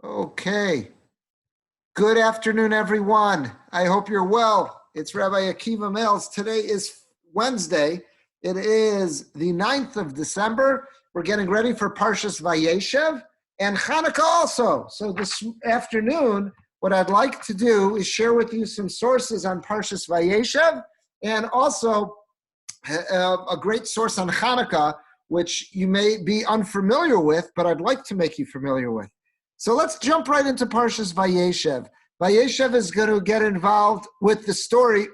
Okay. Good afternoon, everyone. I hope you're well. It's Rabbi Akiva Males. Today is Wednesday. It is the 9th of December. We're getting ready for Parshas Vayeishev and Chanukah also. So this afternoon, what I'd like to do is share with you some sources on Parshas Vayeishev and also a great source on Chanukah, which you may be unfamiliar with, but I'd like to make you familiar with. So let's jump right into Parshas Vayeishev. Vayeishev is going to get involved with the story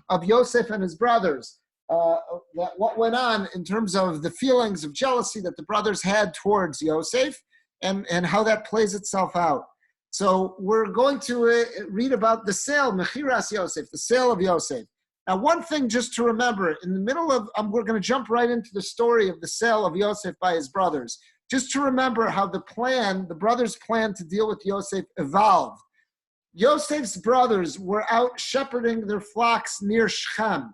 of Yosef and his brothers, what went on in terms of the feelings of jealousy that the brothers had towards Yosef and how that plays itself out. So we're going to read about the sale, Mechiras Yosef, the sale of Yosef. Now, one thing just to remember, in the middle of, we're going to jump right into the story of the sale of Yosef by his brothers. Just to remember how the brothers' plan to deal with Yosef evolved. Yosef's brothers were out shepherding their flocks near Shechem.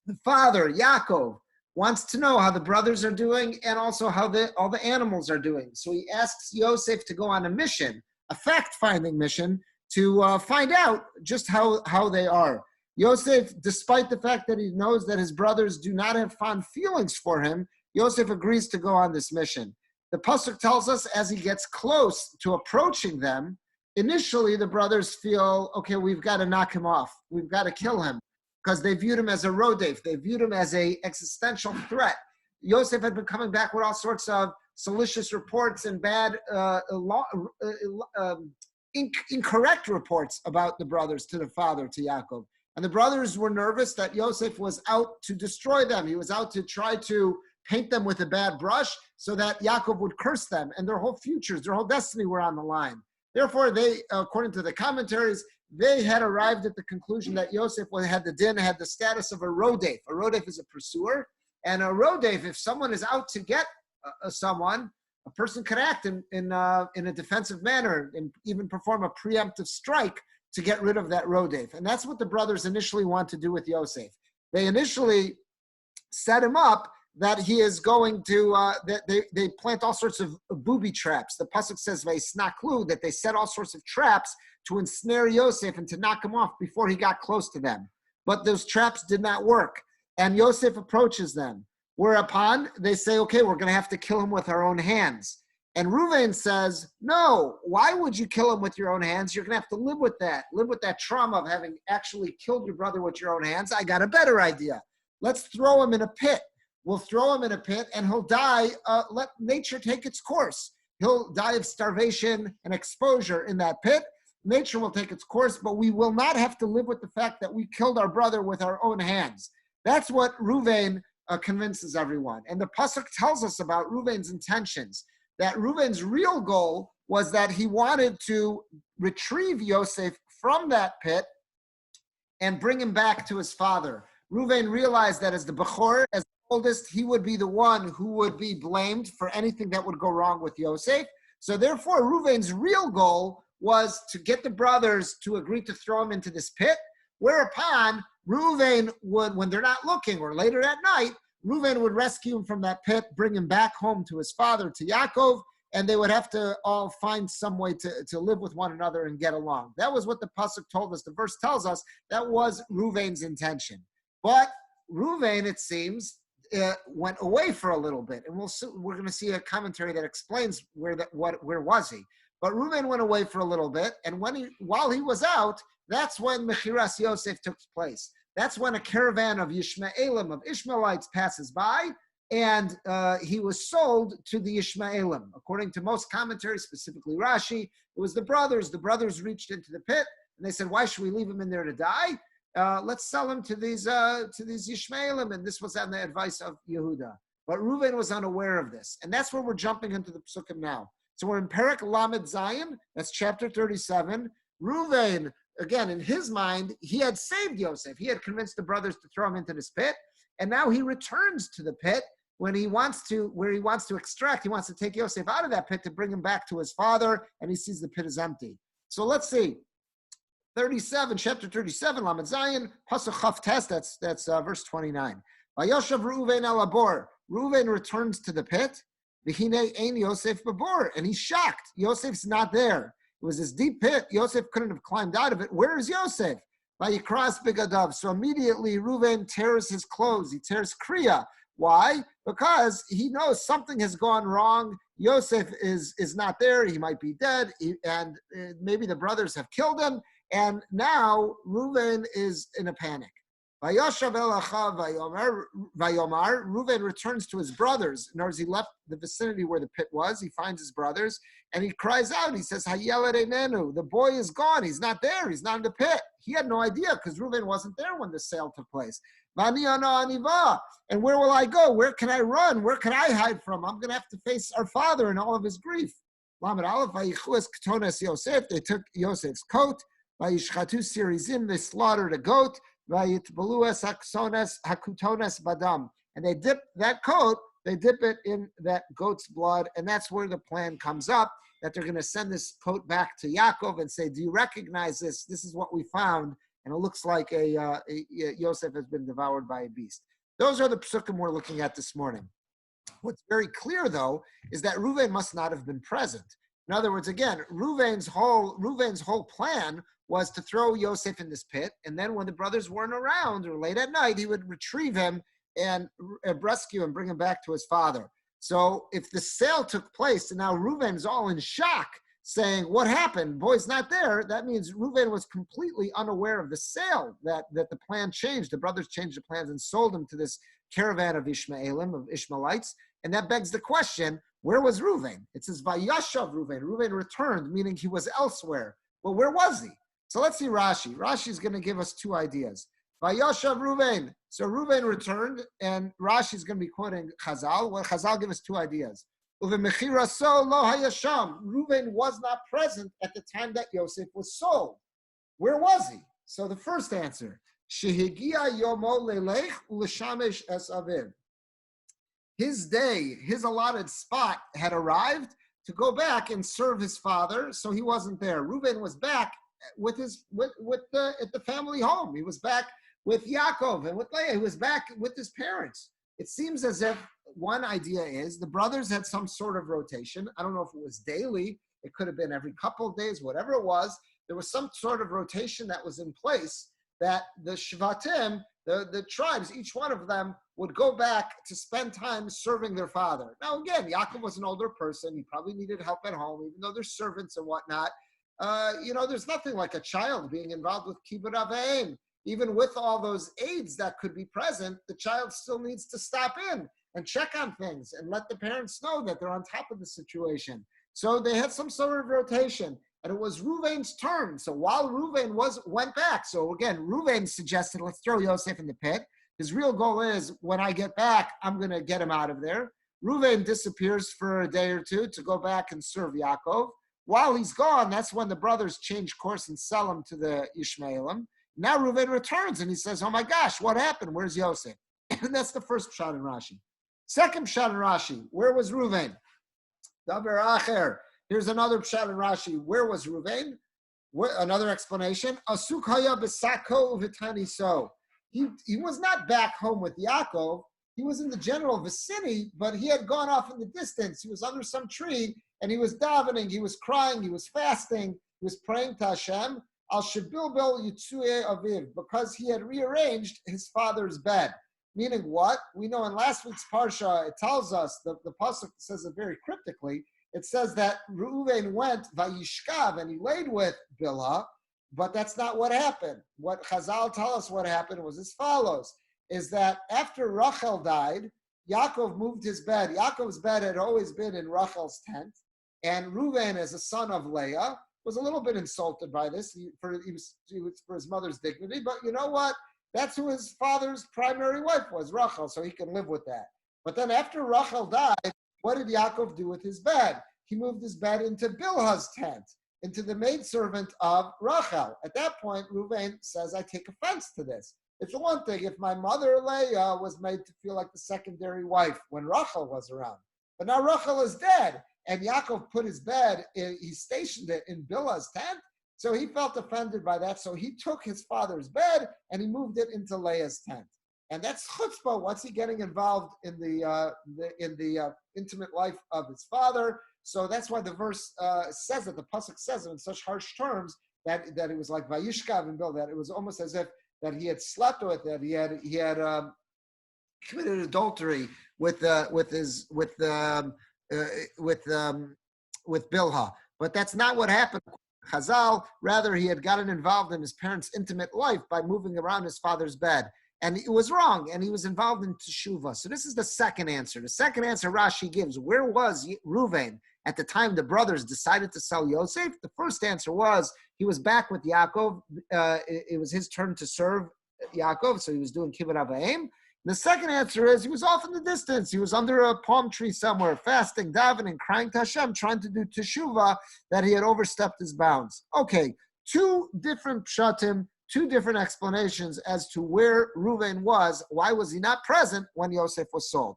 The father, Yaakov, wants to know how the brothers are doing and also how all the animals are doing. So he asks Yosef to go on a mission, a fact-finding mission, to find out just how they are. Yosef, despite the fact that he knows that his brothers do not have fond feelings for him, Yosef agrees to go on this mission. The pasuk tells us as he gets close to approaching them, initially the brothers feel, okay, we've got to knock him off. We've got to kill him because they viewed him as a rodef. They viewed him as an existential threat. Yosef had been coming back with all sorts of salacious reports and bad, incorrect reports about the brothers to the father, to Yaakov. And the brothers were nervous that Yosef was out to destroy them. He was out to try to paint them with a bad brush so that Yaakov would curse them and their whole futures, their whole destiny were on the line. Therefore, they, according to the commentaries, they had arrived at the conclusion that Yosef had the status of a rodef. A rodef is a pursuer. And a rodef, if someone is out to get someone, a person could act in a defensive manner and even perform a preemptive strike to get rid of that rodef. And that's what the brothers initially want to do with Yosef. They initially set him up that he is going to, they plant all sorts of booby traps. The pasuk says, Vayeisnaklu, that they set all sorts of traps to ensnare Yosef and to knock him off before he got close to them. But those traps did not work. And Yosef approaches them. Whereupon they say, okay, we're going to have to kill him with our own hands. And Reuven says, no, why would you kill him with your own hands? You're going to have to live with that trauma of having actually killed your brother with your own hands. I got a better idea. Let's throw him in a pit. We'll throw him in a pit and he'll die. Let nature take its course. He'll die of starvation and exposure in that pit. Nature will take its course, but we will not have to live with the fact that we killed our brother with our own hands. That's what Reuven convinces everyone. And the pasuk tells us about Reuven's intentions, that Reuven's real goal was that he wanted to retrieve Yosef from that pit and bring him back to his father. Reuven realized that as the Bechor, as the oldest, he would be the one who would be blamed for anything that would go wrong with Yosef. So therefore, Reuven's real goal was to get the brothers to agree to throw him into this pit, whereupon Reuven would, when they're not looking or later at night, Reuven would rescue him from that pit, bring him back home to his father, to Yaakov, and they would have to all find some way to live with one another and get along. That was what the pasuk told us. The verse tells us that was Reuven's intention. But Reuven, it seems, went away for a little bit, and we're going to see a commentary that explains where was he. But Reuven went away for a little bit, and while he was out, that's when Mechiras Yosef took place. That's when a caravan of Yishmaelim, of Ishmaelites, passes by, and he was sold to the Yishmaelim. According to most commentaries, specifically Rashi, it was the brothers. The brothers reached into the pit, and they said, why should we leave him in there to die? Let's sell him to these Yishmaelim, and this was on the advice of Yehuda. But Reuven was unaware of this, and that's where we're jumping into the Psukim now. So we're in Perek Lamed Zayin, that's chapter 37. Reuven, again, in his mind, he had saved Yosef. He had convinced the brothers to throw him into this pit, and now he returns to the pit where he wants to extract. He wants to take Yosef out of that pit to bring him back to his father, and he sees the pit is empty. So let's see. 37, chapter 37, Lamed Zayin, Pasuk Chaf Tes, that's verse 29. Vayoshav Reuven el Abor. Reuven returns to the pit, V'hinei ein Yosef babor, and he's shocked. Yosef's not there. It was this deep pit. Yosef couldn't have climbed out of it. Where is Yosef? Vayikras bigadav. So immediately Reuven tears his clothes. He tears kriya. Why? Because he knows something has gone wrong. Yosef is not there. He might be dead, and maybe the brothers have killed him. And now Reuven is in a panic. Vayoshav el achav vayomar. Reuven returns to his brothers. In other words, he left the vicinity where the pit was. He finds his brothers, and he cries out. He says, "Hayeled einenu." The boy is gone. He's not there. He's not in the pit. He had no idea because Reuven wasn't there when the sale took place. Vani ana aniva. And where will I go? Where can I run? Where can I hide from? I'm going to have to face our father in all of his grief. Lamed aleph vayichu es ketones Yosef. They took Yosef's coat. Vayishchatu sirizim. They slaughtered a goat. Vayitbalu es hakutones badam. And they dip that coat. They dip it in that goat's blood, and that's where the plan comes up, that they're going to send this coat back to Yaakov and say, do you recognize this? This is what we found, and it looks like Yosef has been devoured by a beast. Those are the psukim we're looking at this morning. What's very clear, though, is that Reuven must not have been present. In other words, again, Reuven's whole plan was to throw Yosef in this pit, and then when the brothers weren't around or late at night, he would retrieve him and rescue and bring him back to his father. So if the sale took place and now Reuven's all in shock, saying, what happened? Boy's not there. That means Reuven was completely unaware of the sale, that the plan changed. The brothers changed the plans and sold him to this caravan of Ishmaelim, of Ishmaelites. And that begs the question, where was Reuven? It says, Vayashav Reuven. Reuven returned, meaning he was elsewhere. Well, where was he? So let's see Rashi. Rashi is going to give us two ideas. Vayashav Reuven. So Reuven returned, and Rashi is going to be quoting Chazal. Well, Chazal give us two ideas. Uvemechiraso lo hayasham. Reuven was not present at the time that Yosef was sold. Where was he? So the first answer, shehigia yomo lelech u'lishamesh es aviv. His day, his allotted spot had arrived to go back and serve his father, so he wasn't there. Reuven was back at the family home. He was back with Yaakov and with Leah. He was back with his parents. It seems as if one idea is the brothers had some sort of rotation. I don't know if it was daily. It could have been every couple of days, whatever it was. There was some sort of rotation that was in place that the Shvatim, the tribes, each one of them would go back to spend time serving their father. Now, again, Yaakov was an older person. He probably needed help at home, even though there's servants and whatnot. There's nothing like a child being involved with kibbud avayim. Even with all those aides that could be present, the child still needs to stop in and check on things and let the parents know that they're on top of the situation. So they had some sort of rotation, and it was Reuven's turn. So while Reuven went back, so again, Reuven suggested, let's throw Yosef in the pit. His real goal is, when I get back, I'm going to get him out of there. Reuven disappears for a day or two to go back and serve Yaakov. While he's gone, that's when the brothers change course and sell him to the Ishmaelim. Now Reuven returns and he says, oh my gosh, what happened? Where's Yosef? And that's the first pshat in Rashi. Second pshat in Rashi, where was Reuven? Daber acher. Here's another pshat in Rashi. Where was Reuven? Another explanation. Asuk haya b'sako uv'taniso. He was not back home with Yaakov. He was in the general vicinity, but he had gone off in the distance. He was under some tree and he was davening. He was crying. He was fasting. He was praying to Hashem. Al shebilbel yitzue aviv, because he had rearranged his father's bed. Meaning what? We know in last week's parsha, it tells us, the pasuk says it very cryptically, it says that Reuven went vayishkav and he laid with Bilhah, but that's not what happened. What Chazal tell us what happened was as follows, is that after Rachel died, Yaakov moved his bed. Yaakov's bed had always been in Rachel's tent, and Reuven, as a son of Leah, was a little bit insulted by this for his mother's dignity, but you know what? That's who his father's primary wife was, Rachel, so he can live with that. But then after Rachel died, what did Yaakov do with his bed? He moved his bed into Bilhah's tent, into the maidservant of Rachel. At that point, Reuven says, I take offense to this. It's one thing if my mother Leah was made to feel like the secondary wife when Rachel was around. But now Rachel is dead, and Yaakov put his bed, he stationed it in Bilhah's tent, so he felt offended by that. So he took his father's bed and he moved it into Leah's tent. And that's chutzpah. What's he getting involved in the intimate life of his father? So that's why the verse says it. The pasuk says it in such harsh terms that it was like Vayeishev and Bill, that it was almost as if that he had slept with it. He had committed adultery with Bilhah. But that's not what happened. Chazal, rather, he had gotten involved in his parents' intimate life by moving around his father's bed. And it was wrong, and he was involved in teshuvah. So this is the second answer. The second answer Rashi gives, where was Reuven at the time the brothers decided to sell Yosef? The first answer was he was back with Yaakov. It was his turn to serve Yaakov, so he was doing kibbut avayim. The second answer is he was off in the distance. He was under a palm tree somewhere, fasting, davening, crying to Hashem, trying to do teshuvah, that he had overstepped his bounds. Okay, two different pshatim, two different explanations as to where Reuven was. Why was he not present when Yosef was sold?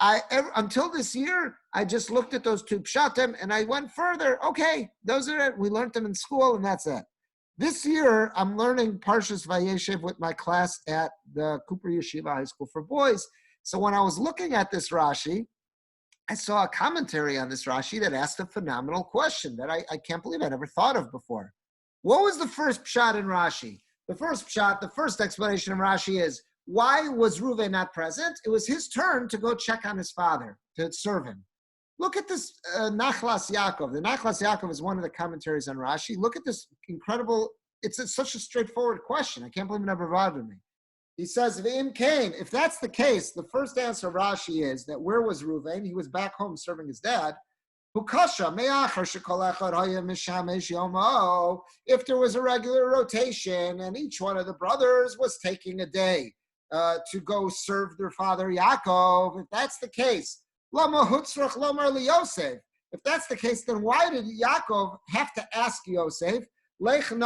Until this year, I just looked at those two pshatim and I went further. Okay, those are it. We learned them in school and that's it. This year, I'm learning Parshas Vayeishev with my class at the Cooper Yeshiva High School for Boys. So when I was looking at this Rashi, I saw a commentary on this Rashi that asked a phenomenal question that I can't believe I never thought of before. What was the first pshat in Rashi? The first pshat, the first explanation in Rashi is, why was Reuven not present? It was his turn to go check on his father, to serve him. Look at this Nachlas Yaakov. The Nachlas Yaakov is one of the commentaries on Rashi. Look at this incredible, it's such a straightforward question. I can't believe it never bothered me. He says, V'im Cain, if that's the case, the first answer of Rashi is that where was Reuven? He was back home serving his dad. If there was a regular rotation and each one of the brothers was taking a day to go serve their father Yaakov, if that's the case, if that's the case, then why did Yaakov have to ask Yosef, why did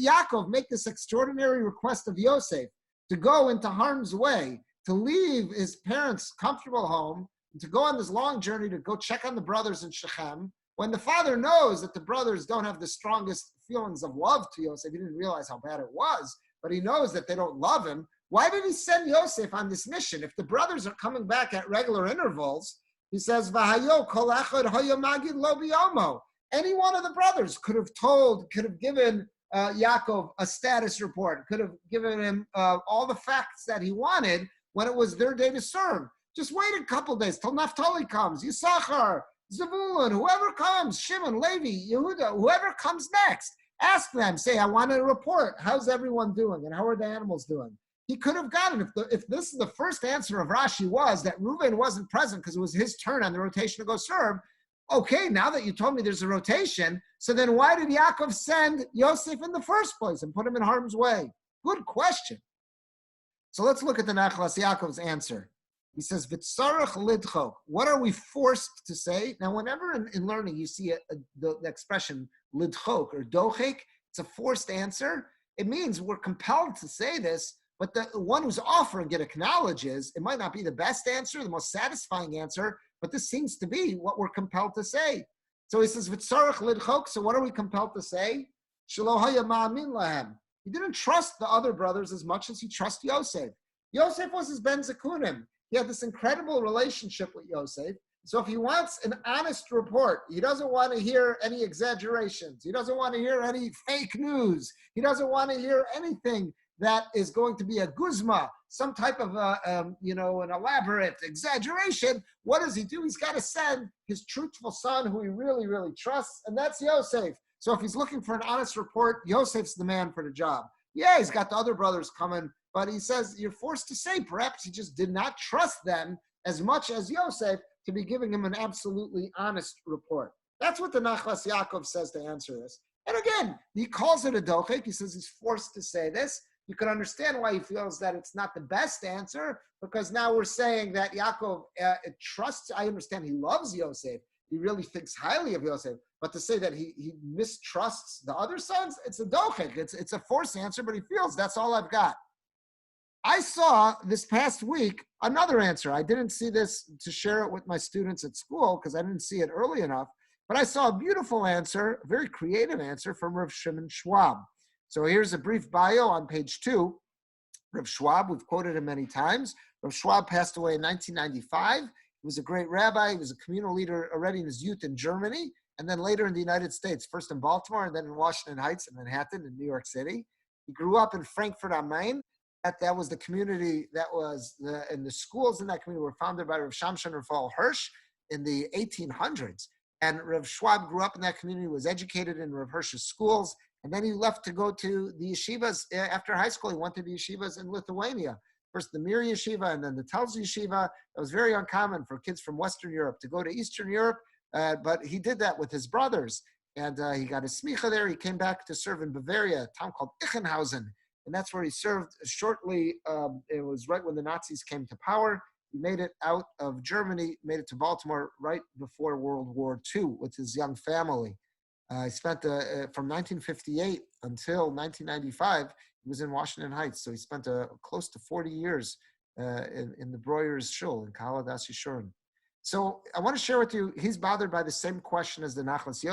Yaakov make this extraordinary request of Yosef to go into harm's way, to leave his parents' comfortable home, and to go on this long journey to go check on the brothers in Shechem, when the father knows that the brothers don't have the strongest feelings of love to Yosef? He didn't realize how bad it was, but he knows that they don't love him. Why did he send Yosef on this mission? If the brothers are coming back at regular intervals, he says, Vahayo kol echad haya magid lo biyomo. Any one of the brothers could have given Yaakov a status report, could have given him all the facts that he wanted when it was their day to serve. Just wait a couple days till Naphtali comes, Yisachar, Zebulun, whoever comes, Shimon, Levi, Yehuda, whoever comes next. Ask them, say, I want a report. How's everyone doing? And how are the animals doing? He could have gotten, if this is the first answer of Rashi was that Reuven wasn't present because it was his turn on the rotation to go serve. Okay, now that you told me there's a rotation, so then why did Yaakov send Yosef in the first place and put him in harm's way? Good question. So let's look at the Nachlas Yaakov's answer. He says, "V'tzarach lidchok." What are we forced to say? Now, whenever in learning you see the expression lidchok or dochek, it's a forced answer. It means we're compelled to say this, but the one who's offering it acknowledges it might not be the best answer, the most satisfying answer, but this seems to be what we're compelled to say. So he says, "V'tzarach lidchok." So what are we compelled to say? Shelo haya ma'amin lahem. He didn't trust the other brothers as much as he trusted Yosef. Yosef was his ben zekunim. He had this incredible relationship with Yosef. So if he wants an honest report, he doesn't want to hear any exaggerations. He doesn't want to hear any fake news. He doesn't want to hear anything that is going to be a guzma, some type of an elaborate exaggeration. What does he do? He's got to send his truthful son who he really, really trusts, and that's Yosef. So if he's looking for an honest report, Yosef's the man for the job. Yeah, he's got the other brothers coming, but he says you're forced to say perhaps he just did not trust them as much as Yosef to be giving him an absolutely honest report. That's what the Nachlas Yaakov says to answer this. And again, he calls it a dochek. He says he's forced to say this. You can understand why he feels that it's not the best answer, because now we're saying that Yaakov trusts. I understand he loves Yosef. He really thinks highly of Yosef. But to say that he mistrusts the other sons, it's a dochek. It's a forced answer, but he feels that's all I've got. I saw this past week another answer. I didn't see this to share it with my students at school because I didn't see it early enough. But I saw a beautiful answer, a very creative answer from Rav Shimon Schwab. So here's a brief bio on page 2. Rav Schwab, we've quoted him many times. Rav Schwab passed away in 1995. He was a great rabbi. He was a communal leader already in his youth in Germany, and then later in the United States, first in Baltimore, and then in Washington Heights and Manhattan in New York City. He grew up in Frankfurt am Main. That was the community that was, and the schools in that community were founded by Rav Shamshon Raphael Hirsch in the 1800s. And Rav Schwab grew up in that community, was educated in Rav Hirsch's schools, and then he left to go to the yeshivas. After high school, he went to the yeshivas in Lithuania. First the Mir Yeshiva and then the Telz Yeshiva. It was very uncommon for kids from Western Europe to go to Eastern Europe, but he did that with his brothers. And he got his smicha there. He came back to serve in Bavaria, a town called Ichenhausen. And that's where he served shortly. It was right when the Nazis came to power. He made it out of Germany, made it to Baltimore right before World War II with his young family. He spent from 1958 until 1995, he was in Washington Heights. So he spent close to 40 years in the Breuer's Shul in Kaladas Yeshurun. So I want to share with you, he's bothered by the same question as the Nachlas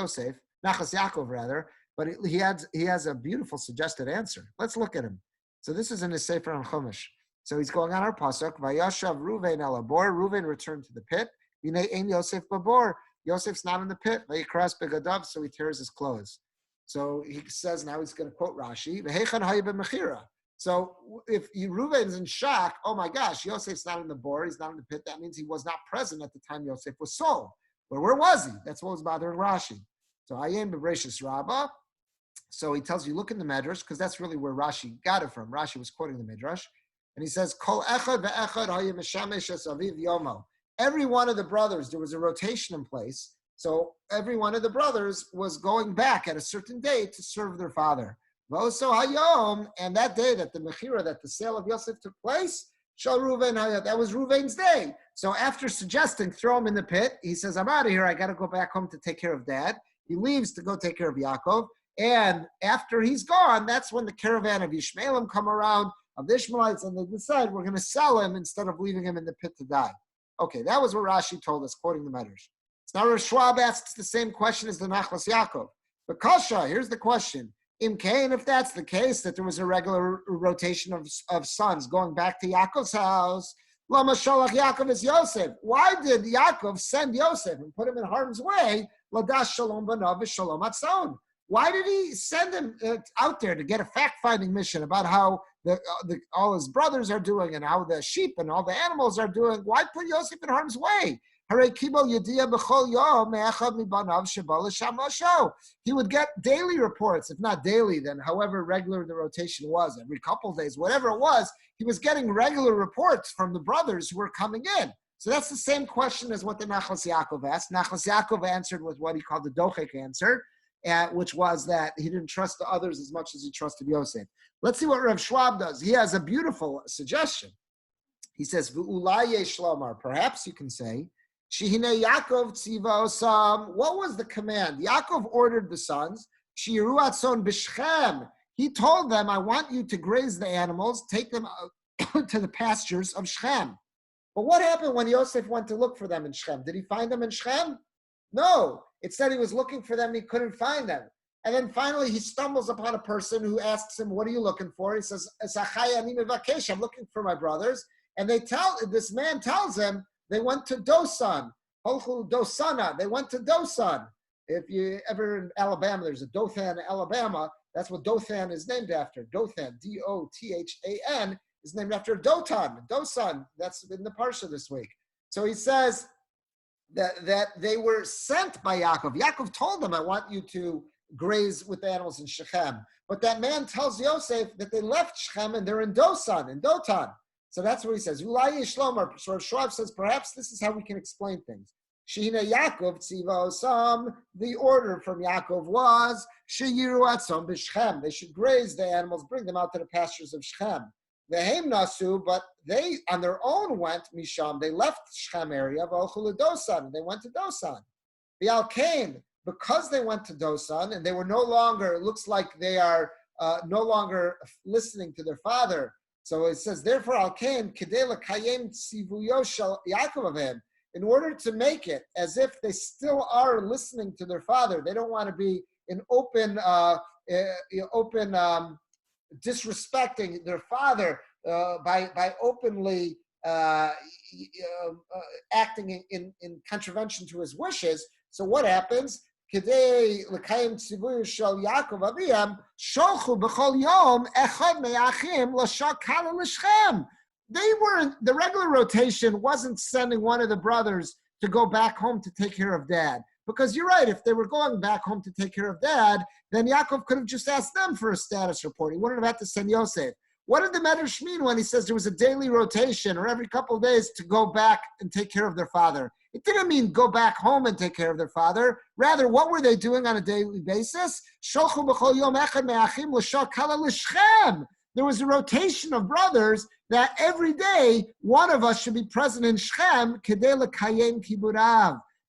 Yaakov rather, but he has a beautiful suggested answer. Let's look at him. So this is in his Sefer on Chumash. So he's going on our pasuk. Vayashav Ruvain el abor. Ruvain returned to the pit. Yinei ein Yosef babor. Yosef's not in the pit. Vayikras begadav. So he tears his clothes. So he says now he's going to quote Rashi. V'heichan haya b'mechira. So if Ruvain's in shock, oh my gosh, Yosef's not in the bor. He's not in the pit. That means he was not present at the time Yosef was sold. But where was he? That's what was bothering Rashi. So ayem b'Bereishis Rabbah. So he tells you, look in the Midrash, because that's really where Rashi got it from. Rashi was quoting the Midrash. And he says, Kol echad ve'echad haya mishamesh es aviv yomo. Every one of the brothers, there was a rotation in place. So every one of the brothers was going back at a certain day to serve their father. V'oso hayom, and that day that the mechira, that the sale of Yosef took place, shal Ruvain haya, that was Ruvain's day. So after suggesting, throw him in the pit, he says, I'm out of here. I got to go back home to take care of dad. He leaves to go take care of Yaakov. And after he's gone, that's when the caravan of Yishmaelim come around, of the Ishmaelites, and they decide we're going to sell him instead of leaving him in the pit to die. Okay, that was what Rashi told us, quoting the Medrash. So now Rav Schwab asks the same question as the Nachlas Yaakov. But Kasha, here's the question. Im Kain, if that's the case, that there was a regular rotation of sons going back to Yaakov's house, Lama Sholach Yaakov is Yosef. Why did Yaakov send Yosef and put him in harm's way? Ladash Shalom Banav Shalom Atzon. Why did he send him out there to get a fact-finding mission about how all his brothers are doing and how the sheep and all the animals are doing? Why put Yosef in harm's way? He would get daily reports, if not daily, then however regular the rotation was, every couple of days, whatever it was, he was getting regular reports from the brothers who were coming in. So that's the same question as what the Nachlas Yaakov asked. Nachlas Yaakov answered with what he called the Dochek answer, which was that he didn't trust the others as much as he trusted Yosef. Let's see what Rav Schwab does. He has a beautiful suggestion. He says, V'ulai Shlomar, perhaps you can say, Shehine Yaakov tziva osam. What was the command? Yaakov ordered the sons, Shiru atzon b'Shechem. He told them, I want you to graze the animals, take them to the pastures of Shechem. But what happened when Yosef went to look for them in Shechem? Did he find them in Shechem? No. It said he was looking for them and he couldn't find them. And then finally he stumbles upon a person who asks him, what are you looking for? He says, I'm looking for my brothers. And this man tells him they went to Dosan. Dosana. They went to Dosan. If you ever in Alabama, there's a Dothan, Alabama. That's what Dothan is named after. Dothan, D-O-T-H-A-N, is named after Dotan. Dosan. That's in the Parsha this week. So he says that they were sent by Yaakov. Yaakov told them, I want you to graze with the animals in Shechem. But that man tells Yosef that they left Shechem and they're in Dosan, in Dotan. So that's what he says. Ulai Yishlomer. So Schwab says, perhaps this is how we can explain things. Shehina Yaakov tziva osam. The order from Yaakov was sheyiru atzon b'Shechem. They should graze the animals, bring them out to the pastures of Shechem. Vehem nasu, but they on their own went misham. They left Shechem area. V'olchu leDosan. They went to Dosan. V'al Kain, because they went to Dosan and they were no longer. It looks like they are no longer listening to their father. So it says, therefore, Al Kain kedei lekayem tzivuyo shel Yaakov avim. in order to make it as if they still are listening to their father, they don't want to be in open disrespecting their father by openly acting in contravention to his wishes. So what happens? They were the regular rotation wasn't sending one of the brothers to go back home to take care of dad. Because you're right, if they were going back home to take care of dad, then Yaakov could have just asked them for a status report. He wouldn't have had to send Yosef. What did the Medrash mean when he says there was a daily rotation or every couple of days to go back and take care of their father? It didn't mean go back home and take care of their father. Rather, what were they doing on a daily basis? There was a rotation of brothers that every day one of us should be present in Shechem.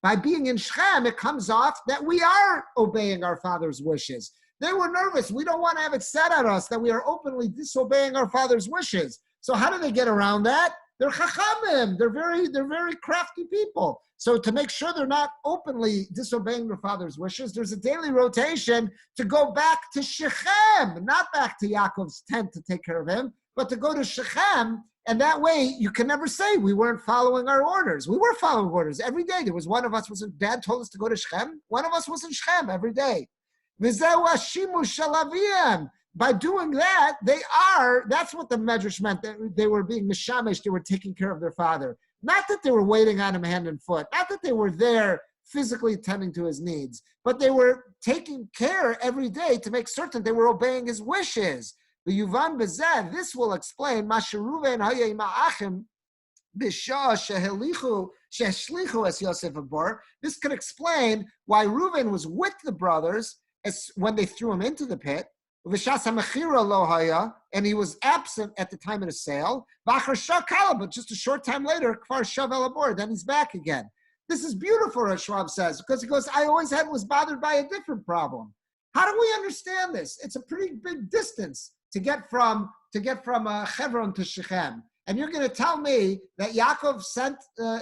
By being in Shechem, it comes off that we are obeying our father's wishes. They were nervous. We don't want to have it said on us that we are openly disobeying our father's wishes. So how do they get around that? They're chachamim. They're very crafty people. So to make sure they're not openly disobeying their father's wishes, there's a daily rotation to go back to Shechem, not back to Yaakov's tent to take care of him, but to go to Shechem. And that way, you can never say we weren't following our orders. We were following orders every day. There was one of us, Dad told us to go to Shechem. One of us was in Shechem every day. By doing that, that's what the Medrash meant, that they were being mishamish, they were taking care of their father. Not that they were waiting on him hand and foot, not that they were there physically tending to his needs, but they were taking care every day to make certain they were obeying his wishes. The Yuvan Bezeh, this will explain, this could explain why Reuven was with the brothers when they threw him into the pit, and he was absent at the time of the sale, but just a short time later, then he's back again. This is beautiful, as Schwab says, because he goes, I always was bothered by a different problem. How do we understand this? It's a pretty big distance to get from Hebron to Shechem. And you're going to tell me that Yaakov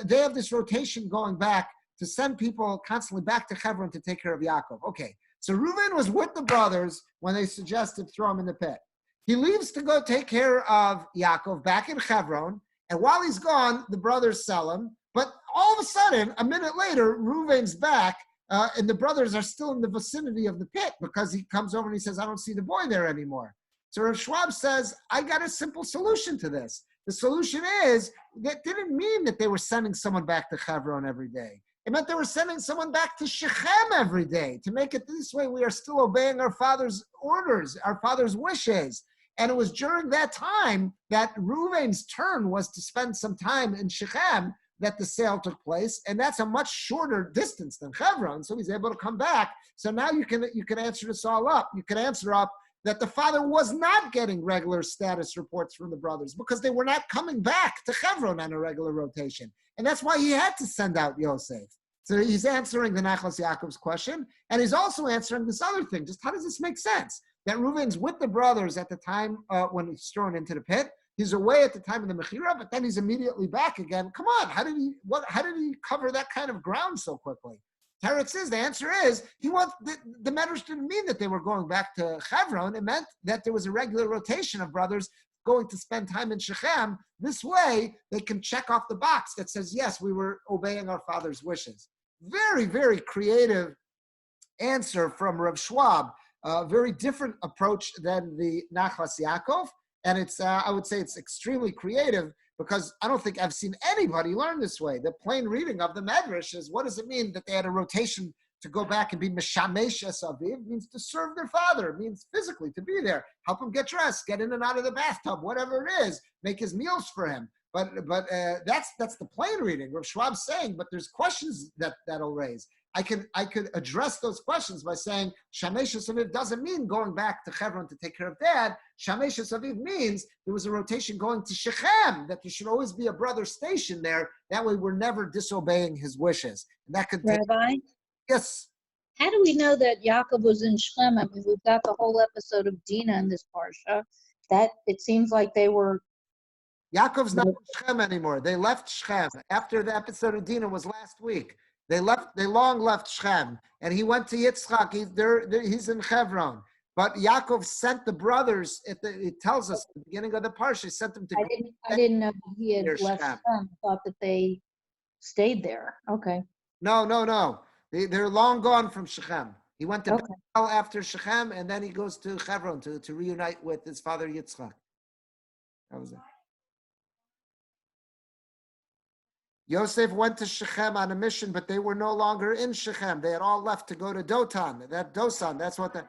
they have this rotation going back to send people constantly back to Hebron to take care of Yaakov. Okay, so Reuven was with the brothers when they suggested throw him in the pit. He leaves to go take care of Yaakov back in Hebron, and while he's gone, the brothers sell him. But all of a sudden, a minute later, Reuven's back, and the brothers are still in the vicinity of the pit because he comes over and he says, I don't see the boy there anymore. So Rav Schwab says, I got a simple solution to this. The solution is, that didn't mean that they were sending someone back to Hebron every day. It meant they were sending someone back to Shechem every day. To make it this way, we are still obeying our father's orders, our father's wishes. And it was during that time that Reuven's turn was to spend some time in Shechem that the sale took place. And that's a much shorter distance than Hebron. So he's able to come back. So now you can answer this all up. You can answer up that the father was not getting regular status reports from the brothers because they were not coming back to Hebron on a regular rotation. And that's why he had to send out Yosef. So he's answering the Nachlas Yaakov's question, and he's also answering this other thing. Just how does this make sense? That Reuven's with the brothers at the time when he's thrown into the pit. He's away at the time of the Mechira, but then he's immediately back again. Come on, how did he cover that kind of ground so quickly? Teretz says the answer is the Medrash didn't mean that they were going back to Hebron. It meant that there was a regular rotation of brothers going to spend time in Shechem. This way, they can check off the box that says, yes, we were obeying our father's wishes. Very, very creative answer from Rav Schwab. Very different approach than the Nachlas Yaakov. And it's, I would say it's extremely creative because I don't think I've seen anybody learn this way. The plain reading of the Medrash is, what does it mean that they had a rotation to go back and be Meshamesh Aviv? It means to serve their father. It means physically to be there, help him get dressed, get in and out of the bathtub, whatever it is, make his meals for him. But that's the plain reading. Rav Schwab's saying, but there's questions that'll raise. I could address those questions by saying Shamesh Aviv doesn't mean going back to Hebron to take care of dad. Shamesh Aviv means there was a rotation going to Shechem, that there should always be a brother stationed there. That way we're never disobeying his wishes. And that could Rabbi? Yes. How do we know that Yaakov was in Shechem? I mean, we've got the whole episode of Dinah in this parsha. That it seems like they were Yaakov's not in Shechem anymore. They left Shechem after the episode of Dinah was last week. They long left Shechem, and he went to Yitzchak. He's in Hebron. But Yaakov sent the brothers. It tells us at the beginning of the parsha, he sent them to. I didn't know he had near left Shechem. Shem. I thought that they stayed there. Okay. No. They're long gone from Shechem. He went to Okay. Bethel after Shechem, and then he goes to Hebron to reunite with his father Yitzchak. That was it. Yosef went to Shechem on a mission, but they were no longer in Shechem. They had all left to go to Dotan. That's what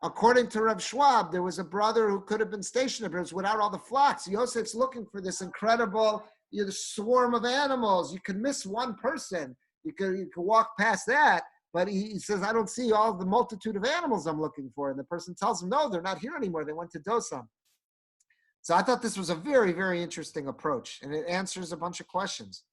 according to Reb Schwab, there was a brother who could have been stationed there, but it was without all the flocks. Yosef's looking for this incredible swarm of animals. You can miss one person. You could walk past that, but he says, I don't see all the multitude of animals I'm looking for. And the person tells him, no, they're not here anymore. They went to Dosan. So I thought this was a very, very interesting approach, and it answers a bunch of questions.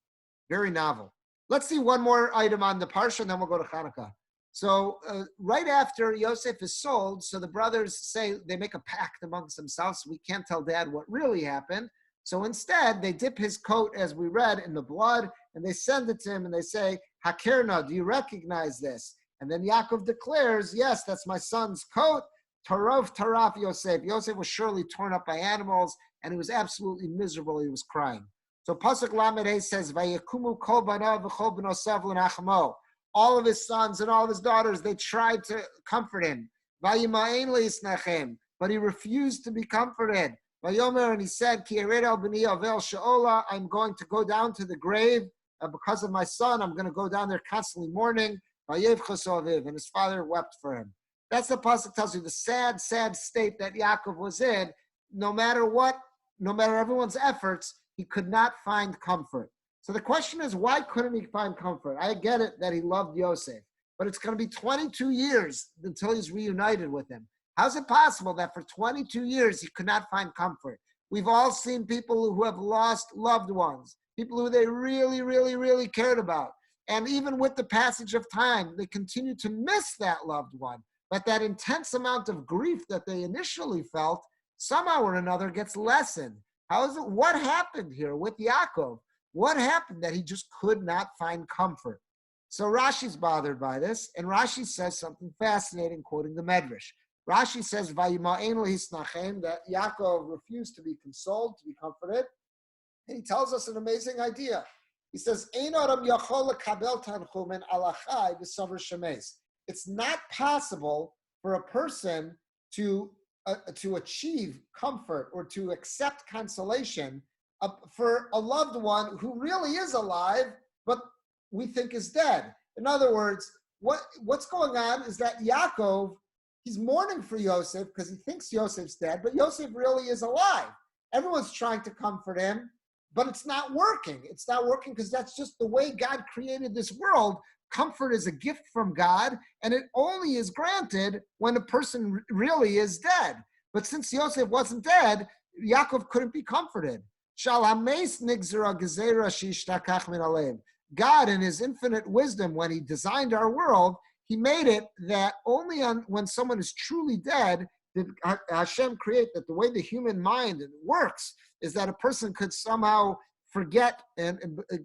Very novel. Let's see one more item on the Parsha, and then we'll go to Chanukah. So right after Yosef is sold, so the brothers say, they make a pact amongst themselves. We can't tell Dad what really happened. So instead, they dip his coat, as we read, in the blood, and they send it to him, and they say, Hakerna, do you recognize this? And then Yaakov declares, yes, that's my son's coat. Taraf Yosef. Yosef was surely torn up by animals, and he was absolutely miserable. He was crying. So Pasuk Lamed says, Vayekumu kol banav v'chol b'nosav l'nachmo. All of his sons and all of his daughters, they tried to comfort him. Vayimain le'isnachem, but he refused to be comforted. Vayomer, and he said, Ki ered el b'ni avel she'ola, I'm going to go down to the grave because of my son. I'm going to go down there constantly mourning. Vayev chosoviv, and his father wept for him. That's the pasuk tells you the sad, sad state that Yaakov was in. No matter what, no matter everyone's efforts, he could not find comfort. So the question is, why couldn't he find comfort? I get it that he loved Yosef, but it's going to be 22 years until he's reunited with him. How's it possible that for 22 years he could not find comfort? We've all seen people who have lost loved ones, people who they really, really, really cared about. And even with the passage of time, they continue to miss that loved one. But that intense amount of grief that they initially felt, somehow or another gets lessened. What happened here with Yaakov? What happened that he just could not find comfort? So Rashi's bothered by this, and Rashi says something fascinating, quoting the Medrash. Rashi says, Vayima'en lehisnachem, that Yaakov refused to be consoled, to be comforted. And he tells us an amazing idea. He says, Ein adam yachol lekabel tanchumen al achai b'savar shemes. It's not possible for a person to achieve comfort or to accept consolation for a loved one who really is alive, but we think is dead. In other words, what's going on is that Yaakov, he's mourning for Yosef because he thinks Yosef's dead, but Yosef really is alive. Everyone's trying to comfort him, but it's not working. It's not working because that's just the way God created this world. Comfort is a gift from God, and it only is granted when a person really is dead. But since Yosef wasn't dead, Yaakov couldn't be comforted. God, in his infinite wisdom, when he designed our world, he made it that only when someone is truly dead did Hashem create that. The way the human mind works is that a person could somehow forget and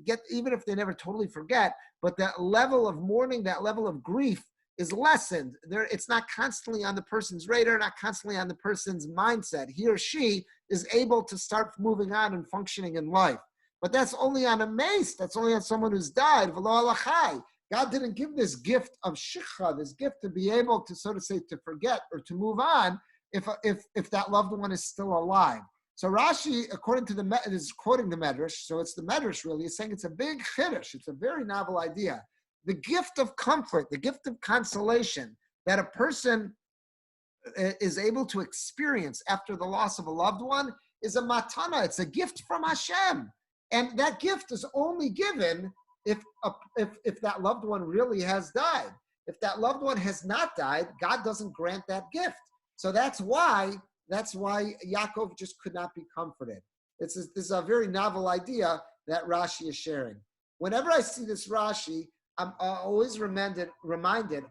get, even if they never totally forget, but that level of mourning, that level of grief is lessened. It's not constantly on the person's radar, not constantly on the person's mindset. He or she is able to start moving on and functioning in life. But that's only on a mace. That's only on someone who's died. God didn't give this gift of shikha, this gift to be able to, so to say, to forget or to move on if that loved one is still alive. So Rashi, according to is quoting the Medrash, so it's the Medrash really, is saying it's a big chiddush. It's a very novel idea. The gift of comfort, the gift of consolation that a person is able to experience after the loss of a loved one is a matana. It's a gift from Hashem. And that gift is only given if that loved one really has died. If that loved one has not died, God doesn't grant that gift. So that's why Yaakov just could not be comforted. This is a very novel idea that Rashi is sharing. Whenever I see this Rashi, I'm always reminded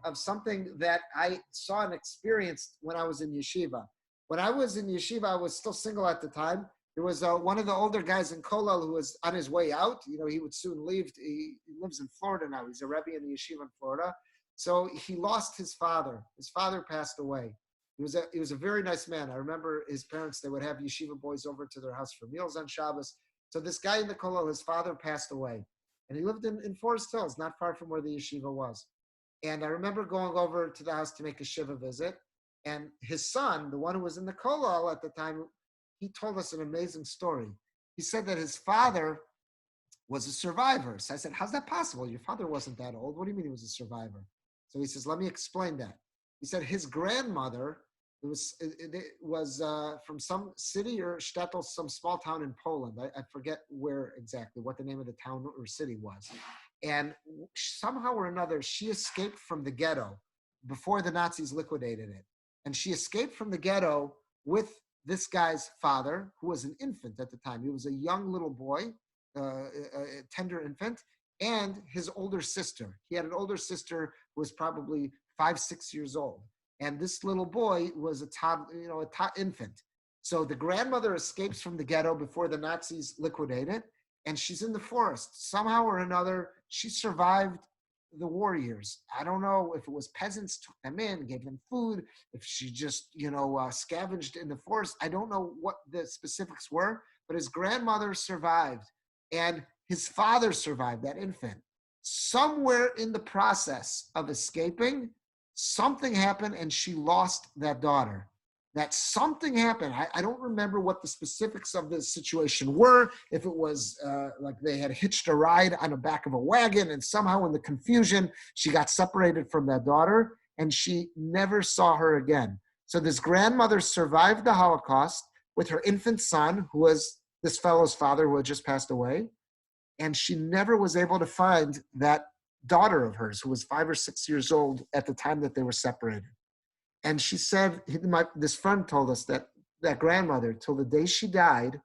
of something that I saw and experienced when I was in yeshiva. When I was in yeshiva, I was still single at the time, There was one of the older guys in Kollel who was on his way out. He would soon leave. He lives in Florida now. He's a Rabbi in the yeshiva in Florida. So he lost his father. His father passed away. He was a very nice man. I remember his parents, they would have yeshiva boys over to their house for meals on Shabbos. So this guy in the Kollel, his father passed away. And he lived in Forest Hills, not far from where the yeshiva was. And I remember going over to the house to make a shiva visit. And his son, the one who was in the Kollel at the time, he told us an amazing story. He said that his father was a survivor. So I said, how's that possible? Your father wasn't that old. What do you mean he was a survivor? So he says, let me explain that. He said his grandmother was from some city or shtetl, some small town in Poland. I forget where exactly, what the name of the town or city was. And somehow or another, she escaped from the ghetto before the Nazis liquidated it. And she escaped from the ghetto with this guy's father, who was an infant at the time. He was a young little boy, a tender infant, and his older sister. He had an older sister who was probably 5-6 years old. And this little boy was a infant. So the grandmother escapes from the ghetto before the Nazis liquidate it, and she's in the forest. Somehow or another, she survived the war years. I don't know if it was peasants took them in, gave them food, if she just, scavenged in the forest. I don't know what the specifics were, but his grandmother survived, and his father survived, that infant. Somewhere in the process of escaping, something happened and she lost that daughter. That something happened. I don't remember what the specifics of the situation were, if it was like they had hitched a ride on the back of a wagon and somehow in the confusion, she got separated from that daughter and she never saw her again. So this grandmother survived the Holocaust with her infant son, who was this fellow's father who had just passed away. And she never was able to find that daughter of hers, who was 5 or 6 years old at the time that they were separated. And she said, this friend told us that grandmother, till the day she died,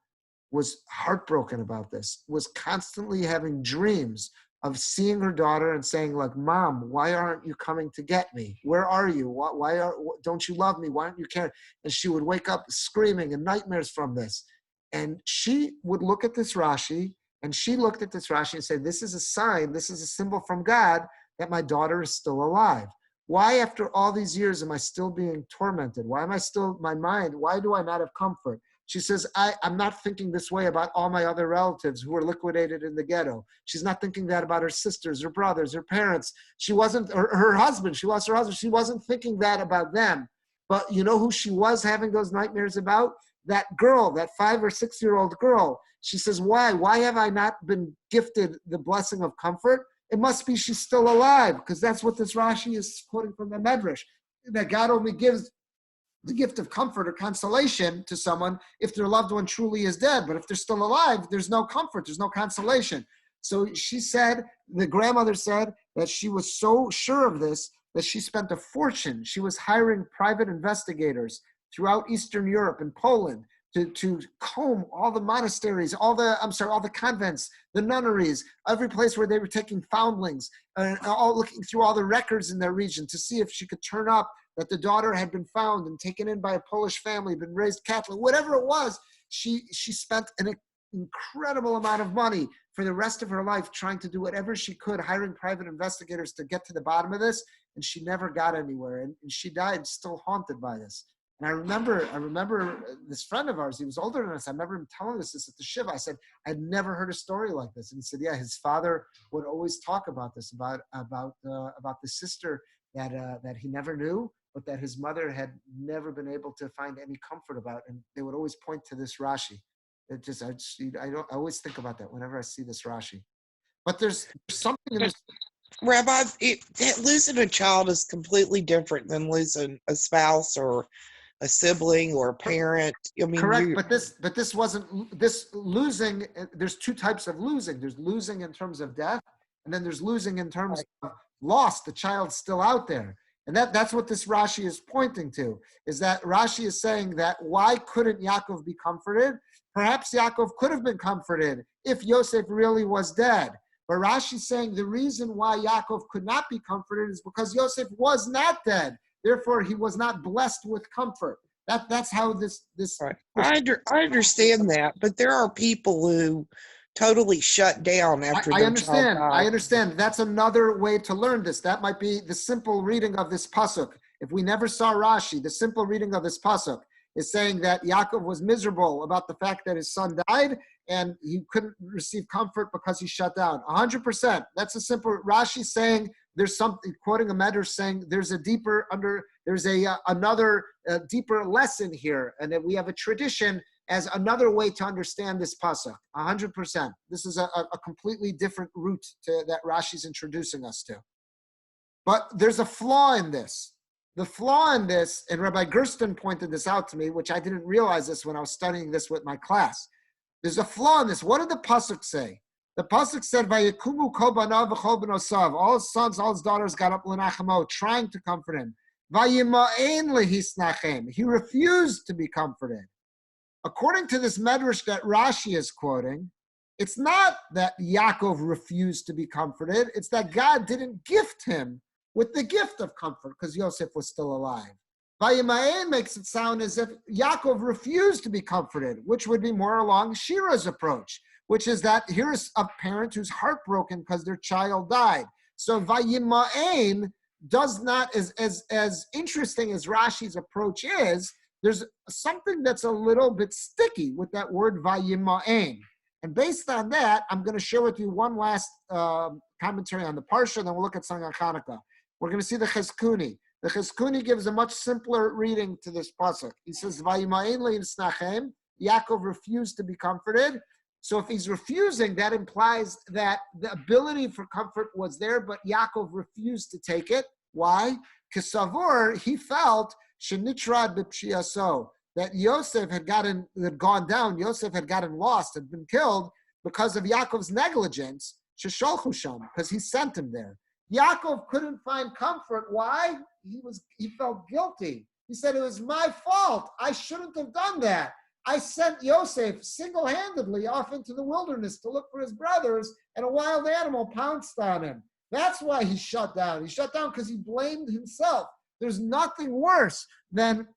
was heartbroken about this, was constantly having dreams of seeing her daughter and saying, like, Mom, why aren't you coming to get me? Where are you? Why don't you love me? Why aren't you caring? And she would wake up screaming and nightmares from this. And she would look at this Rashi, and she looked at this Rashi and said, this is a sign, this is a symbol from God that my daughter is still alive. Why, after all these years, am I still being tormented? Why am I still, my mind, why do I not have comfort? She says, I'm not thinking this way about all my other relatives who were liquidated in the ghetto. She's not thinking that about her sisters, her brothers, her parents. She wasn't, her husband, she lost her husband. She wasn't thinking that about them. But you know who she was having those nightmares about? That girl, that 5 or 6 year old girl. She says, why? Why have I not been gifted the blessing of comfort? It must be she's still alive, because that's what this Rashi is quoting from the Medrash, that God only gives the gift of comfort or consolation to someone if their loved one truly is dead. But if they're still alive, there's no comfort, there's no consolation. So she said, the grandmother said that she was so sure of this that she spent a fortune. She was hiring private investigators throughout Eastern Europe and Poland to comb all the monasteries, all the convents, the nunneries, every place where they were taking foundlings, and all looking through all the records in their region to see if she could turn up that the daughter had been found and taken in by a Polish family, been raised Catholic, whatever it was. She spent an incredible amount of money for the rest of her life trying to do whatever she could, hiring private investigators to get to the bottom of this, and she never got anywhere. And she died still haunted by this. And I remember this friend of ours, he was older than us. I remember him telling us this at the Shiva. I said, I'd never heard a story like this. And he said, yeah, his father would always talk about this, about the sister that he never knew, but that his mother had never been able to find any comfort about. And they would always point to this Rashi. I always think about that whenever I see this Rashi. But there's something in this. Rabbi, losing a child is completely different than losing a spouse or a sibling or a parent. I mean, correct, but this wasn't this losing. There's two types of losing. There's losing in terms of death, and then there's losing in terms of loss. The child's still out there, and that's what this Rashi is pointing to. Is that Rashi is saying that why couldn't Yaakov be comforted? Perhaps Yaakov could have been comforted if Yosef really was dead. But Rashi is saying the reason why Yaakov could not be comforted is because Yosef was not dead. Therefore, he was not blessed with comfort. That's how this. Right. I understand that, but there are people who totally shut down after I their child understand. I dies. understand. That's another way to learn this. That might be the simple reading of this pasuk. If we never saw Rashi, the simple reading of this pasuk is saying that Yaakov was miserable about the fact that his son died and he couldn't receive comfort because he shut down. 100%. That's a simple Rashi saying there's something, quoting a medrash saying there's a deeper another deeper lesson here, and that we have a tradition as another way to understand this pasuk. 100%. This is a completely different route that Rashi's introducing us to. But there's a flaw in this. The flaw in this, and Rabbi Gersten pointed this out to me, which I didn't realize this when I was studying this with my class. There's a flaw in this. What did the pasuk say? The pasuk said, "Vayikumu kol banav v'chol benosav." All his sons, all his daughters got up l'nachamo, trying to comfort him. Vayima'en lehisnachem. He refused to be comforted. According to this medrash that Rashi is quoting, it's not that Yaakov refused to be comforted. It's that God didn't gift him with the gift of comfort because Yosef was still alive. Vayimaen makes it sound as if Yaakov refused to be comforted, which would be more along Shira's approach, which is that here is a parent who's heartbroken because their child died. So Vayimaen does not, as interesting as Rashi's approach is, there's something that's a little bit sticky with that word Vayimaen. And based on that, I'm going to share with you one last commentary on the Parsha, and then we'll look at something on Chanukah. We're going to see the Chizkuni. The Chizkuni gives a much simpler reading to this pasuk. He says, "Vayimaen le'isnachem." Yaakov refused to be comforted. So if he's refusing, that implies that the ability for comfort was there, but Yaakov refused to take it. Why? Kesavur, he felt shenitrad b'pshiaso, that Yosef had gone down. Yosef had gotten lost, had been killed because of Yaakov's negligence. Shesholchu sham, because he sent him there. Yaakov couldn't find comfort. Why? He felt guilty. He said, it was my fault. I shouldn't have done that. I sent Yosef single-handedly off into the wilderness to look for his brothers, and a wild animal pounced on him. That's why he shut down. He shut down because he blamed himself. There's nothing worse than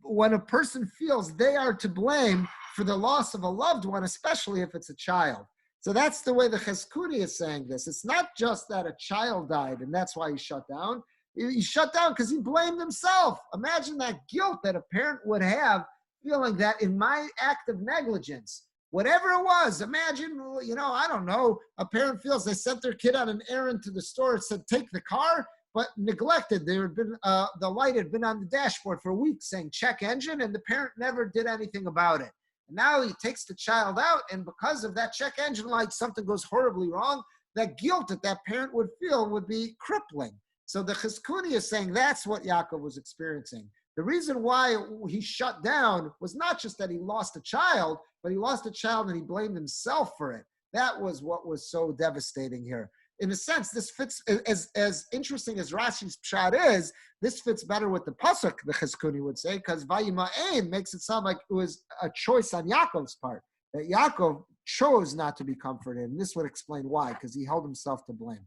when a person feels they are to blame for the loss of a loved one, especially if it's a child. So that's the way the Chizkuni is saying this. It's not just that a child died and that's why he shut down. He shut down because he blamed himself. Imagine that guilt that a parent would have, feeling that in my act of negligence, whatever it was, imagine, I don't know, a parent feels they sent their kid on an errand to the store and said, take the car, but neglected. There had been the light had been on the dashboard for weeks saying check engine, and the parent never did anything about it. And now he takes the child out, and because of that check engine light, something goes horribly wrong. That guilt that parent would feel would be crippling. So the Chizkuni is saying that's what Yaakov was experiencing. The reason why he shut down was not just that he lost a child, but he lost a child and he blamed himself for it. That was what was so devastating here. In a sense, this fits, as interesting as Rashi's pshat is, this fits better with the pasuk, the Chizkuni would say, because Vayima'en makes it sound like it was a choice on Yaakov's part, that Yaakov chose not to be comforted, and this would explain why, because he held himself to blame.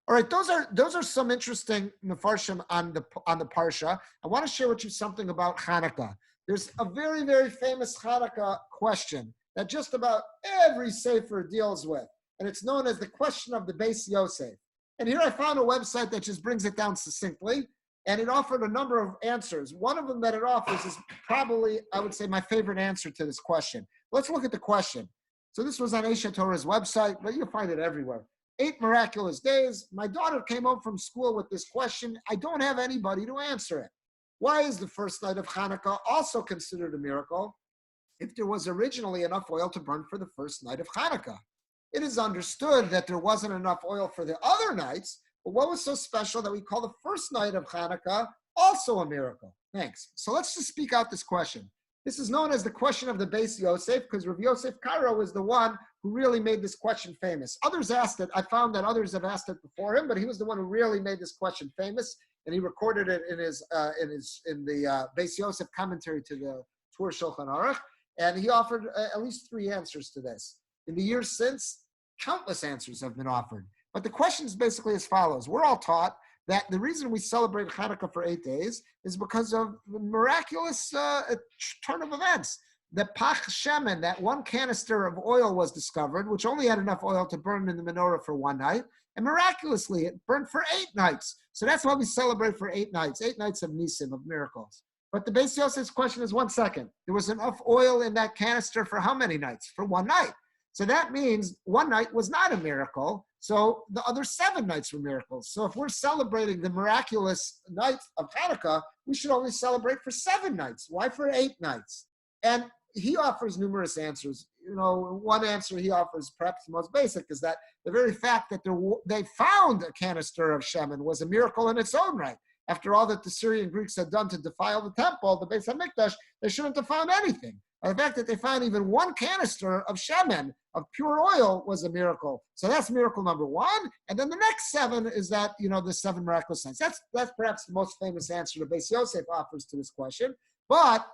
All right, those are some interesting mefarshim on the parsha. I want to share with you something about Chanukah. There's a very, very famous Chanukah question that just about every sefer deals with, and it's known as the question of the Beis Yosef. And here I found a website that just brings it down succinctly, and it offered a number of answers. One of them that it offers is probably, I would say, my favorite answer to this question. Let's look at the question. So this was on Eish Torah's website, but you'll find it everywhere. 8 miraculous days. My daughter came home from school with this question. I don't have anybody to answer it. Why is the first night of Chanukah also considered a miracle if there was originally enough oil to burn for the first night of Chanukah? It is understood that there wasn't enough oil for the other nights, but what was so special that we call the first night of Chanukah also a miracle? Thanks. So let's just speak out this question. This is known as the question of the Beis Yosef because Rav Yosef Karo was the one who really made this question famous. Others asked it. I found that others have asked it before him, but he was the one who really made this question famous, and he recorded it in the Beis Yosef commentary to the Tur Shulchan Aruch, and he offered at least 3 answers to this. In the years since, countless answers have been offered. But the question is basically as follows. We're all taught that the reason we celebrate Hanukkah for 8 days is because of the miraculous turn of events. The Pach Shemen, that one canister of oil was discovered, which only had enough oil to burn in the menorah for 1 night, and miraculously it burned for 8 nights. So that's why we celebrate for 8 nights, 8 nights of nisim, of miracles. But the Beis Yosef's question is 1 second. There was enough oil in that canister for how many nights? For 1 night. So that means 1 night was not a miracle. So the other 7 nights were miracles. So if we're celebrating the miraculous night of Hanukkah, we should only celebrate for 7 nights. Why for 8 nights? And he offers numerous answers. One answer he offers, perhaps the most basic, is that the very fact that they found a canister of Shemen was a miracle in its own right. After all that the Syrian Greeks had done to defile the temple, the Beis HaMikdash, they shouldn't have found anything. The fact that they found even 1 canister of Shemen, of pure oil, was a miracle. So that's miracle number 1. And then the next 7 is that, the 7 miraculous signs. That's perhaps the most famous answer the Beis Yosef offers to this question. But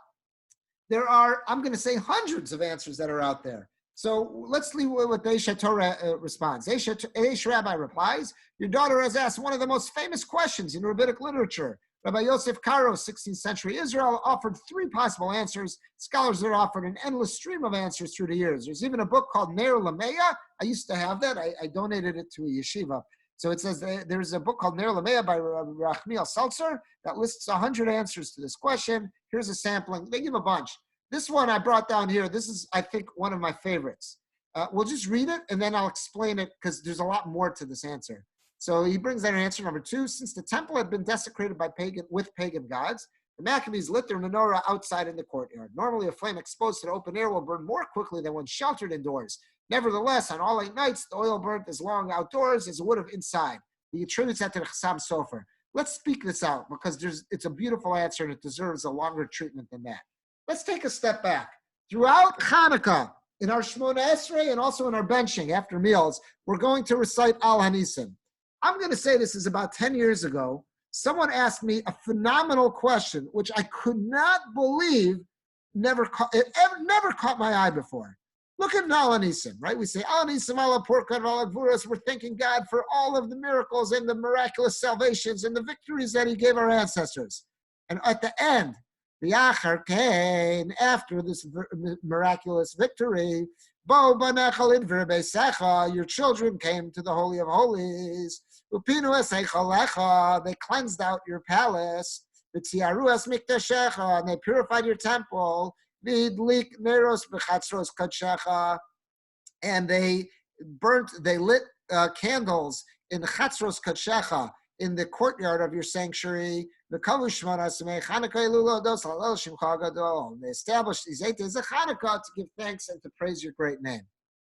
there are, I'm going to say, hundreds of answers that are out there. So let's see what the Divrei Torah responds. Eish Rabbi replies, your daughter has asked one of the most famous questions in rabbinic literature. Rabbi Yosef Karo, 16th century Israel, offered 3 possible answers. Scholars have offered an endless stream of answers through the years. There's even a book called Ner Lameya. I used to have that. I donated it to a yeshiva. So it says there's a book called Ner Lameya by Rachmiel Seltzer that lists 100 answers to this question. Here's a sampling. They give a bunch. This one I brought down here. This is, I think, one of my favorites. We'll just read it, and then I'll explain it, because there's a lot more to this answer. So he brings out answer number 2. Since the temple had been desecrated by pagan gods, the Maccabees lit their menorah outside in the courtyard. Normally, a flame exposed to the open air will burn more quickly than when sheltered indoors. Nevertheless, on all 8 nights, the oil burnt as long outdoors as it would have inside. He attributes that to the Chassam Sofer. Let's speak this out, because it's a beautiful answer, and it deserves a longer treatment than that. Let's take a step back. Throughout Hanukkah, in our Shmona Esrei and also in our benching after meals, we're going to recite Al Hanisim. I'm going to say this is about 10 years ago. Someone asked me a phenomenal question, which I could not believe never caught my eye before. Look at Al Hanisim, right? We say Al Hanisim, Al Porkat, Al Gvuras. We're thanking God for all of the miracles and the miraculous salvations and the victories that he gave our ancestors. And at the end, the Achar came after this miraculous victory. Bo banechal idver beisecha, your children came to the Holy of Holies. Upinu eseichalecha, they cleansed out your palace. V'tziaru es mikdashecha, and they purified your temple. V'idlik neros b'chatzros kadshecha, and they lit candles in the chatzros kadshecha, in the courtyard of your sanctuary. They established these 8 days of Hanukkah to give thanks and to praise your great name.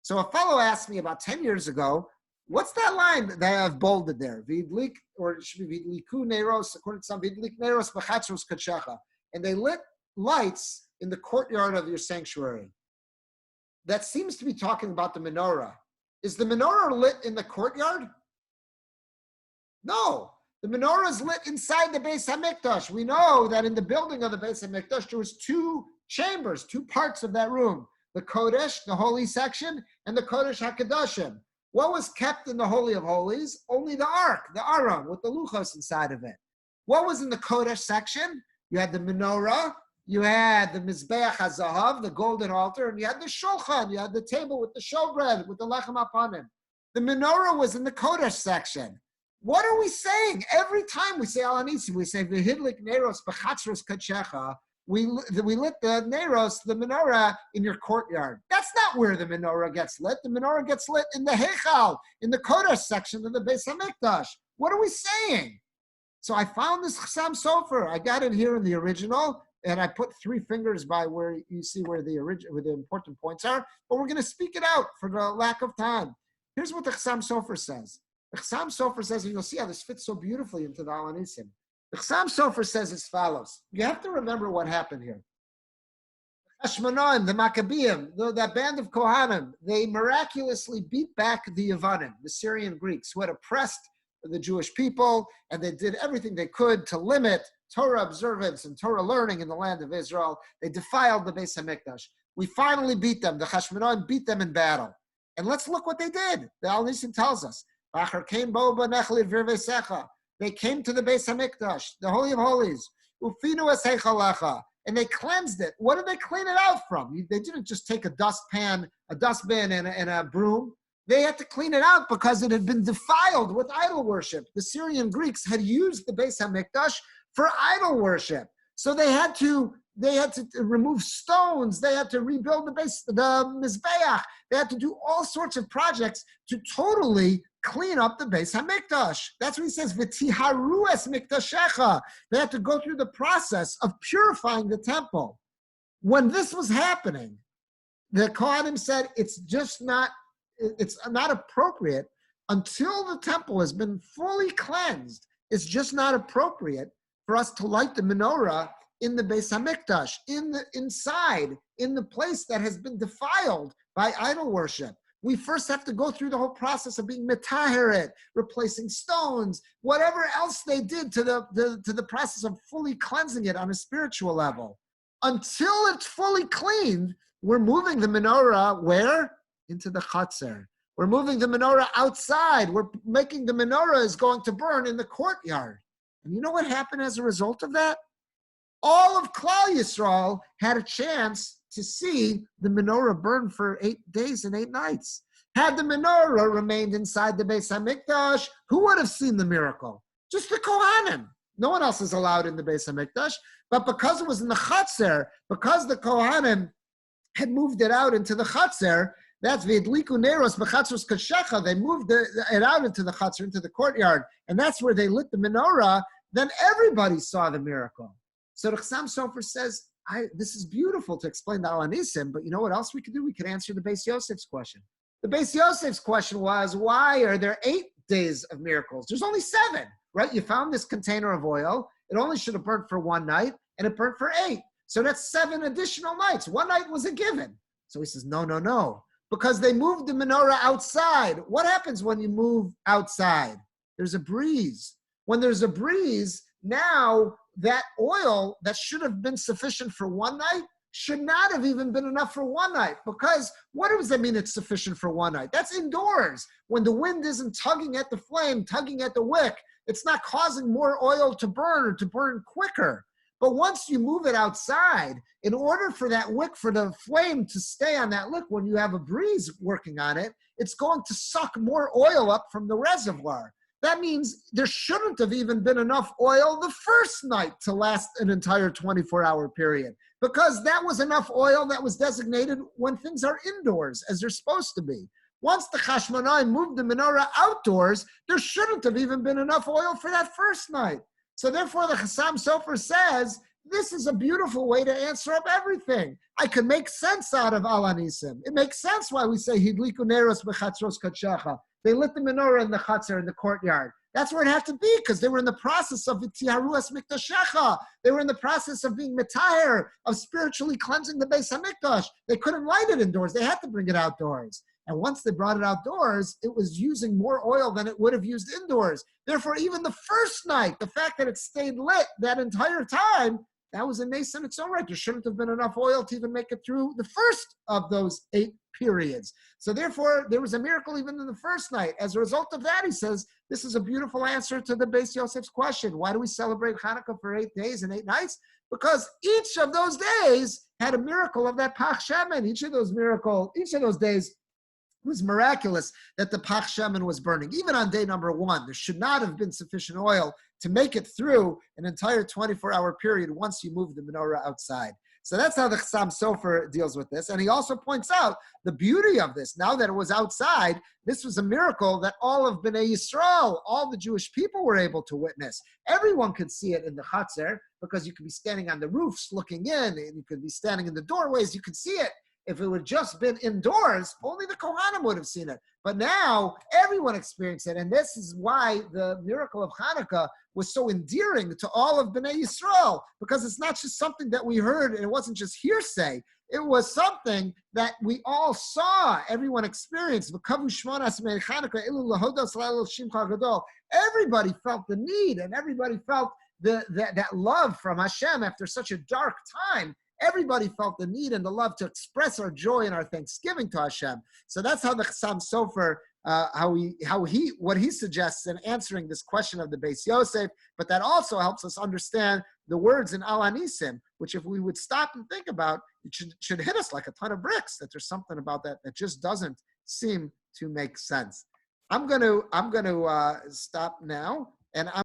So a fellow asked me about 10 years ago, what's that line that I have bolded there? Vidlik, or it should be Vidliku Neros, according to some, Vidlik Neros B'chatzros Kadshecha. And they lit lights in the courtyard of your sanctuary. That seems to be talking about the menorah. Is the menorah lit in the courtyard? No, the menorah is lit inside the Beis HaMikdash. We know that in the building of the Beis HaMikdash, there was 2 chambers, 2 parts of that room. The Kodesh, the holy section, and the Kodesh HaKadoshim. What was kept in the Holy of Holies? Only the Ark, the Aron, with the Luchos inside of it. What was in the Kodesh section? You had the menorah, you had the Mizbeach HaZahav, the golden altar, and you had the Shulchan, you had the table with the showbread, with the Lechem Apanim. The menorah was in the Kodesh section. What are we saying? Every time we say Al Hanisim, we say V'hidlik Neros B'chatzros Kadshecha. We lit the Neros, the menorah, in your courtyard. That's not where the menorah gets lit. The menorah gets lit in the Heichal, in the Kodesh section of the Beis HaMikdash. What are we saying? So I found this Chassam Sofer. I got it here in the original, and I put 3 fingers by where you see where the important points are. But we're going to speak it out for the lack of time. Here's what the Chassam Sofer says. The Chassam Sofer says, and you'll see how this fits so beautifully into the Al Hanisim. The Chassam Sofer says as follows. You have to remember what happened here. The Hashmonaim, the Maccabeim, that band of Kohanim, they miraculously beat back the Yavanim, the Syrian Greeks, who had oppressed the Jewish people, and they did everything they could to limit Torah observance and Torah learning in the land of Israel. They defiled the Beis HaMikdash. We finally beat them. The Hashmonaim beat them in battle. And let's look what they did. The Al Hanisim tells us. they came to the Beis HaMikdash, the Holy of Holies, Ufinu es heichalecha, and they cleansed it. What did they clean it out from? They didn't just take a dustbin, and a broom. They had to clean it out because it had been defiled with idol worship. The Syrian Greeks had used the Beis HaMikdash for idol worship. So they had to remove stones. They had to rebuild the Mizbeach. They had to do all sorts of projects to totally clean up the Beis HaMikdash. That's what he says, V'tiharu es mikdashecha. They had to go through the process of purifying the temple. When this was happening, the Kohanim said it's not appropriate until the temple has been fully cleansed. It's just not appropriate for us to light the menorah in the Beis HaMikdash, inside, in the place that has been defiled by idol worship. We first have to go through the whole process of being metaheret, replacing stones, whatever else they did to the process of fully cleansing it on a spiritual level. Until it's fully cleaned, we're moving the menorah where? Into the Chatzer. We're moving the menorah outside. We're making the menorah is going to burn in the courtyard. And you know what happened as a result of that? All of Klal Yisrael had a chance to see the menorah burn for 8 days and 8 nights. Had the menorah remained inside the Beis HaMikdash, who would have seen the miracle? Just the Kohanim. No one else is allowed in the Beis HaMikdash. But because it was in the Chatzer, because the Kohanim had moved it out into the Chatzer, that's V'idliku Neros B'chatzos Kashecha, they moved it out into the Chatzer, into the courtyard, and that's where they lit the menorah, then everybody saw the miracle. So the Chassam Sofer says, this is beautiful to explain the Al Hanisim, but you know what else we could do? We could answer the Beis Yosef's question. The Beis Yosef's question was, why are there 8 days of miracles? There's only 7, right? You found this container of oil. It only should have burnt for 1 night, and it burnt for 8. So that's 7 additional nights. 1 night was a given. So he says, no. Because they moved the menorah outside. What happens when you move outside? There's a breeze. When there's a breeze, now that oil that should have been sufficient for 1 night should not have even been enough for 1 night. Because what does that mean it's sufficient for 1 night? That's indoors. When the wind isn't tugging at the flame, tugging at the wick, it's not causing more oil to burn or to burn quicker. But once you move it outside, in order for that wick, for the flame to stay on that wick when you have a breeze working on it, it's going to suck more oil up from the reservoir. That means there shouldn't have even been enough oil the first night to last an entire 24-hour period, because that was enough oil that was designated when things are indoors, as they're supposed to be. Once the Chashmonai moved the menorah outdoors, there shouldn't have even been enough oil for that first night. So therefore, the Chassam Sofer says, this is a beautiful way to answer up everything. I can make sense out of Al Hanisim. It makes sense why we say Hidliku Neros B'chatzros Katshecha. They lit the menorah in the Chatzer, in the courtyard. That's where it had to be, because they were in the process of Tiharu es Mikdashecha. They were in the process of being Metayer, of spiritually cleansing the Beis HaMikdash. They couldn't light it indoors. They had to bring it outdoors. And once they brought it outdoors, it was using more oil than it would have used indoors. Therefore, even the first night, the fact that it stayed lit that entire time, that was a nace in its own right. There shouldn't have been enough oil to even make it through the first of those 8 periods. So therefore, there was a miracle even in the first night. As a result of that, he says, this is a beautiful answer to the Beis Yosef's question. Why do we celebrate Hanukkah for 8 days and 8 nights? Because each of those days had a miracle of that Pach Shemen. Each of those days was miraculous that the Pach Shemen was burning. Even on day number 1, there should not have been sufficient oil to make it through an entire 24-hour period once you move the menorah outside. So that's how the Chassam Sofer deals with this. And he also points out the beauty of this. Now that it was outside, this was a miracle that all of Bnei Yisrael, all the Jewish people were able to witness. Everyone could see it in the Chatzer, because you could be standing on the roofs looking in, and you could be standing in the doorways, you could see it. If it would just been indoors, only the Kohanim would have seen it. But now everyone experienced it. And this is why the miracle of Hanukkah was so endearing to all of Bnei Yisrael, because it's not just something that we heard, and it wasn't just hearsay. It was something that we all saw, everyone experienced. Everybody felt the need, and everybody felt that love from Hashem after such a dark time. everybody felt the need and the love to express our joy and our thanksgiving to Hashem. So that's how the Chassam Sofer, what he suggests in answering this question of the Beis Yosef, but that also helps us understand the words in Al Anisim, which if we would stop and think about, it should hit us like a ton of bricks, that there's something about that just doesn't seem to make sense. I'm going to stop now, and I'm